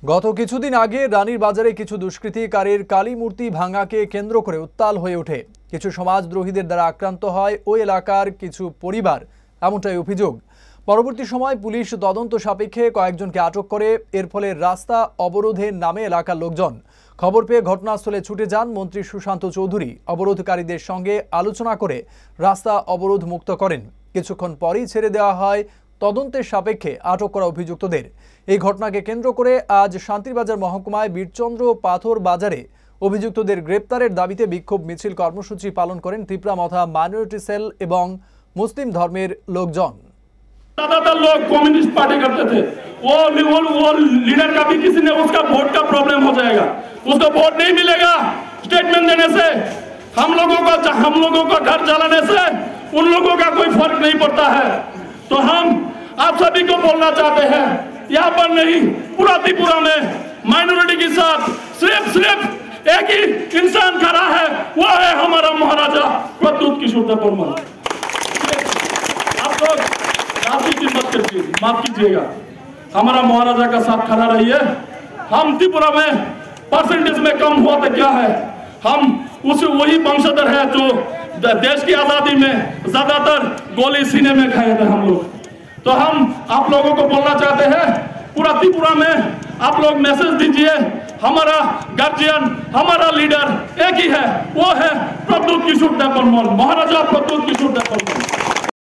গত কিছুদিন আগে রানীর বাজারে কিছু দুষ্কৃতিকারীর কালী মূর্তি ভাঙাকে কেন্দ্র করে উত্তাল হয়ে ওঠে। কিছু সমাজদ্রোহীদের দ্বারা আক্রান্ত হয় ওই এলাকার কিছু পরিবার, এমনটাই অভিযোগ। পরবর্তী সময় পুলিশ তদন্ত সাপেক্ষে কয়েকজনকে আটক করে। এর ফলে রাস্তা অবরোধের নামে এলাকার লোকজন। খবর পেয়ে ঘটনাস্থলে ছুটে যান মন্ত্রী সুশান্ত চৌধুরী। অবরোধকারীদের সঙ্গে আলোচনা করে রাস্তা অবরোধ মুক্ত করেন। কিছুক্ষণ পরেই ছেড়ে দেওয়া হয় তদন্তের সাপেক্ষে আটক করা অভিযুক্তদের। এই ঘটনাকে কেন্দ্র করে আজ শান্তিরবাজার মহকুমায় বীরচন্দ্র পাথর বাজারে অভিযুক্তদের গ্রেপ্তারের দাবিতে বিক্ষোভ মিছিল কর্মসূচি পালন করেন তিপ্রামথা মাইনরিটি সেল এবং মুসলিম ধর্মের লোকজন। ज्यादातर लोग कम्युनिस्ट पार्टी करते थे, वो लीडर का भी किसी ने उसका वोट का प्रॉब्लम हो जाएगा, उसको वोट नहीं मिलेगा स्टेटमेंट देने से। हम लोगों का घर जलाने से उन लोगों का कोई फर्क नहीं पड़ता है। तो हम आप सभी को बोलना चाहते हैं, यहाँ पर नहीं पूरा त्रिपुरा में माइनॉरिटी के साथ सिर्फ एक ही इंसान खड़ा है, वो है हमारा महाराजा प्रद्युत किशोर देवबर्मन। आप लोग माफ कीजिएगा, हमारा महाराजा का साथ खड़ा रहिए। हम त्रिपुरा में परसेंटेज में कम हुआ तो क्या है, हम वही वंशधर है जो देश की आजादी में ज्यादातर गोली सीने में खाए थे हम लोग। तो हम आप लोगों को बोलना चाहते हैं, पूरा त्रिपुरा में आप लोग मैसेज दीजिए, हमारा गार्जियन, हमारा लीडर एक ही है, वो है प्रद्युत किशोर देवबर्मन, महाराजा प्रद्युत किशोर देवबर्मन।